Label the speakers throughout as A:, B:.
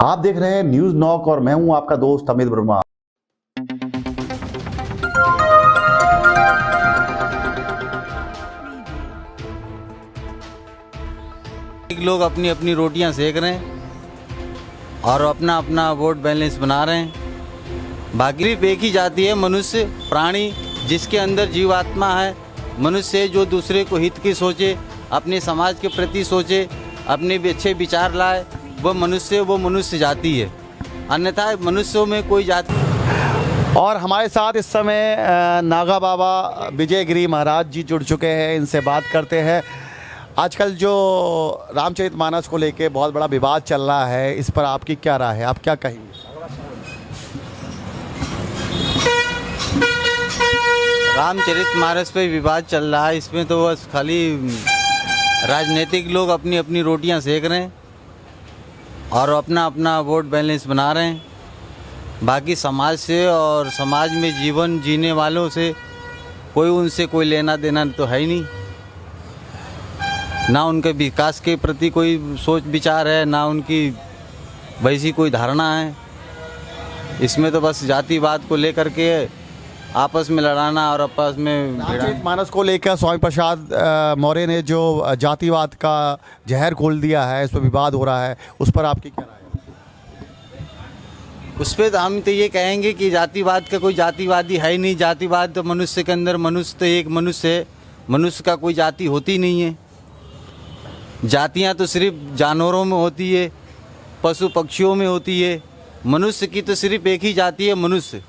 A: आप देख रहे हैं न्यूज नॉक और मैं हूं आपका दोस्त अमित वर्मा।
B: लोग अपनी अपनी रोटियां सेक रहे हैं और अपना अपना वोट बैलेंस बना रहे हैं। बाकी भी एक ही जाति है, मनुष्य प्राणी, जिसके अंदर जीवात्मा है। मनुष्य जो दूसरे को हित की सोचे, अपने समाज के प्रति सोचे, अपने भी अच्छे विचार लाए, वो मनुष्य जाति है। अन्यथा मनुष्यों में कोई जाति।
A: और हमारे साथ इस समय नागा बाबा विजय गिरी महाराज जी जुड़ चुके हैं, इनसे बात करते हैं। आजकल जो रामचरितमानस को लेके बहुत बड़ा विवाद चल रहा है, इस पर आपकी क्या राय है, आप क्या कहेंगे?
B: रामचरितमानस पे विवाद चल रहा है, इसमें तो बस खाली राजनीतिक लोग अपनी अपनी रोटियां सेक रहे हैं और अपना अपना वोट बैलेंस बना रहे हैं। बाकी समाज से और समाज में जीवन जीने वालों से उनसे कोई लेना देना तो है ही नहीं। ना उनके विकास के प्रति कोई सोच विचार है, ना उनकी वैसी कोई धारणा है। इसमें तो बस जातिवाद को लेकर के आपस में लड़ाना और आपस में
A: रामचरितमानस को लेकर स्वामी प्रसाद मौर्य ने जो जातिवाद का जहर खोल दिया है, इस पर विवाद हो रहा है, उस पर आपकी क्या राय है?
B: उस पर तो हम तो ये कहेंगे कि जातिवाद का कोई जातिवादी है ही नहीं। जातिवाद तो मनुष्य के अंदर, मनुष्य तो एक मनुष्य है, मनुष्य का कोई जाति होती नहीं है। जातियाँ तो सिर्फ जानवरों में होती है, पशु पक्षियों में होती है। मनुष्य की तो सिर्फ एक ही जाति है, मनुष्य।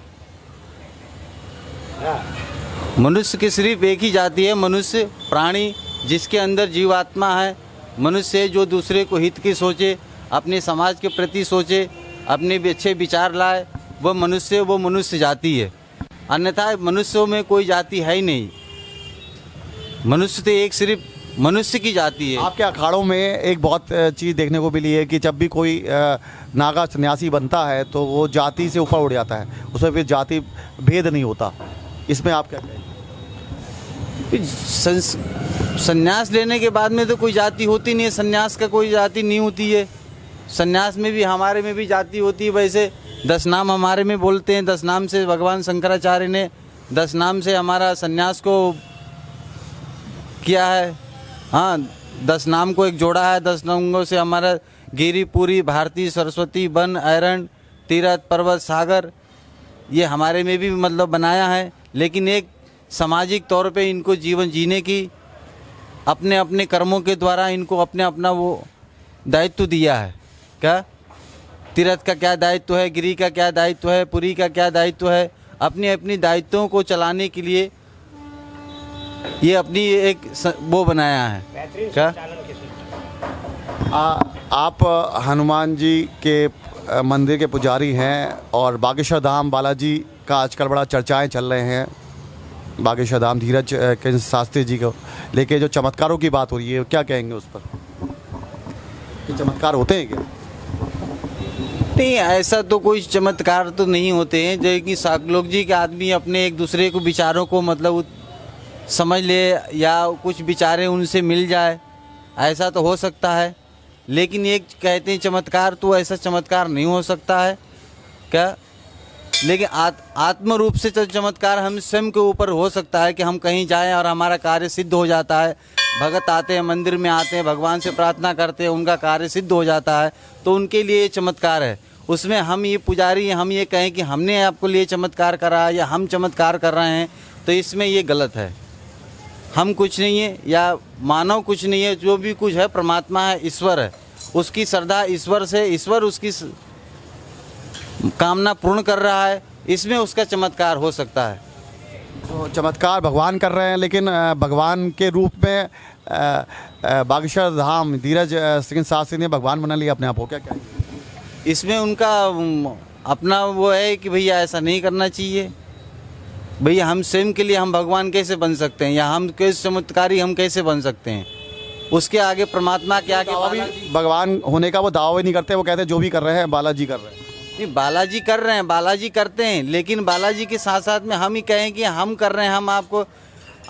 B: मनुष्य की सिर्फ एक ही जाति है, मनुष्य प्राणी, जिसके अंदर जीवात्मा है। मनुष्य जो दूसरे को हित की सोचे, अपने समाज के प्रति सोचे, अपने भी अच्छे विचार लाए, वो मनुष्य जाति है। अन्यथा मनुष्यों में कोई जाति है ही नहीं। मनुष्य तो एक सिर्फ मनुष्य की जाति है।
A: आपके अखाड़ों में एक बहुत चीज़ देखने को मिली है कि जब भी कोई नागा सन्यासी बनता है तो वो जाति से ऊपर उठ जाता है, उसमें फिर जाति भेद नहीं होता। इसमें आप क्या कहेंगे?
B: संन्यास लेने के बाद में तो कोई जाति होती नहीं है। संन्यास का कोई जाति नहीं होती है। संन्यास में भी हमारे में भी जाति होती है। वैसे 10 नाम हमारे में बोलते हैं, 10 नाम से भगवान शंकराचार्य ने 10 नाम से हमारा संन्यास को किया है। हाँ, 10 नाम को एक जोड़ा है। 10 नामों से हमारा गिरी, पूरी, भारती, सरस्वती, वन, ऐरण, तीरथ, पर्वत, सागर, ये हमारे में भी मतलब बनाया है। लेकिन एक सामाजिक तौर पे इनको जीवन जीने की अपने अपने कर्मों के द्वारा इनको अपना वो दायित्व दिया है। क्या तीरथ का क्या दायित्व है, गिरी का क्या दायित्व है, पुरी का क्या दायित्व है, अपनी अपनी दायित्वों को चलाने के लिए ये अपनी एक वो बनाया है। क्या
A: आप हनुमान जी के मंदिर के पुजारी हैं और बागेश्वर धाम बालाजी का आजकल बड़ा चर्चाएं चल रहे हैं। बागेश्वर धाम धीरज के शास्त्री जी को लेके जो चमत्कारों की बात हो रही है, क्या कहेंगे उस पर? ये चमत्कार होते हैं क्या?
B: नहीं, ऐसा तो कोई चमत्कार तो नहीं होते हैं। जो कि साकलोक जी के आदमी अपने एक दूसरे को विचारों को मतलब समझ ले या कुछ विचारें उनसे मिल जाए, ऐसा तो हो सकता है। लेकिन एक कहते हैं चमत्कार, तो ऐसा चमत्कार नहीं हो सकता है क्या। लेकिन आत्म रूप से चमत्कार हम स्वयं के ऊपर हो सकता है कि हम कहीं जाएं और हमारा कार्य सिद्ध हो जाता है। भगत आते हैं, मंदिर में आते हैं, भगवान से प्रार्थना करते हैं, उनका कार्य सिद्ध हो जाता है, तो उनके लिए ये चमत्कार है। उसमें हम ये पुजारी हम ये कहें कि हमने आपको लिए चमत्कार करा या हम चमत्कार कर रहे हैं, तो इसमें ये गलत है। हम कुछ नहीं है या मानव कुछ नहीं है, जो भी कुछ है परमात्मा है, ईश्वर है। उसकी श्रद्धा ईश्वर से, ईश्वर उसकी कामना पूर्ण कर रहा है, इसमें उसका चमत्कार हो सकता है।
A: तो चमत्कार भगवान कर रहे हैं, लेकिन भगवान के रूप में बागेश्वर धाम धीरज सिंह शास्त्री ने भगवान बना लिया अपने आप को, क्या कहेंगे?
B: इसमें उनका अपना वो है कि भैया ऐसा नहीं करना चाहिए। भैया हम स्वयं के लिए हम भगवान कैसे बन सकते हैं, या हम कैसे चमत्कारी हम कैसे बन सकते हैं? उसके आगे परमात्मा के आगे
A: भगवान होने का वो दावा भी नहीं करते। वो कहते हैं जो भी कर रहे हैं बालाजी कर रहे हैं।
B: नहीं, बालाजी कर रहे हैं, बालाजी करते हैं, लेकिन बालाजी के साथ साथ में हम ही कहें कि हम कर रहे हैं, हम आपको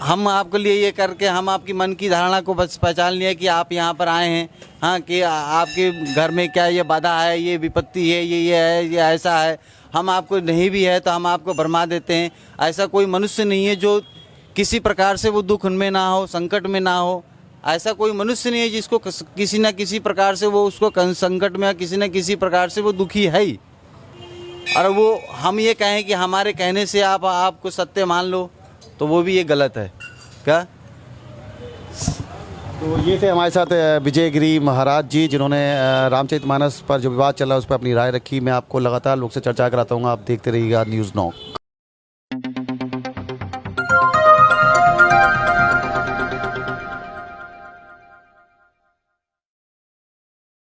B: हम आपके लिए ये करके हम आपकी मन की धारणा को बस पहचान लिया कि आप यहाँ पर आए हैं, हाँ, कि आपके घर में क्या ये बाधा है, ये विपत्ति है, ये है, ये ऐसा है। हम आपको नहीं भी है तो हम आपको भरमा देते हैं। ऐसा कोई मनुष्य नहीं है जो किसी प्रकार से वो दुख उनमें ना हो, संकट में ना हो। ऐसा कोई मनुष्य नहीं है जिसको किसी न किसी प्रकार से वो उसको संकट में, किसी न किसी प्रकार से वो दुखी है ही। और वो हम ये कहें कि हमारे कहने से आप आपको सत्य मान लो, तो वो भी ये गलत है क्या।
A: तो ये थे हमारे साथ विजय गिरी महाराज जी, जिन्होंने रामचरितमानस पर जो विवाद चल रहा है उस पर अपनी राय रखी। मैं आपको लगातार लोग से चर्चा कराता हूँ, आप देखते रहिएगा न्यूज़ 9।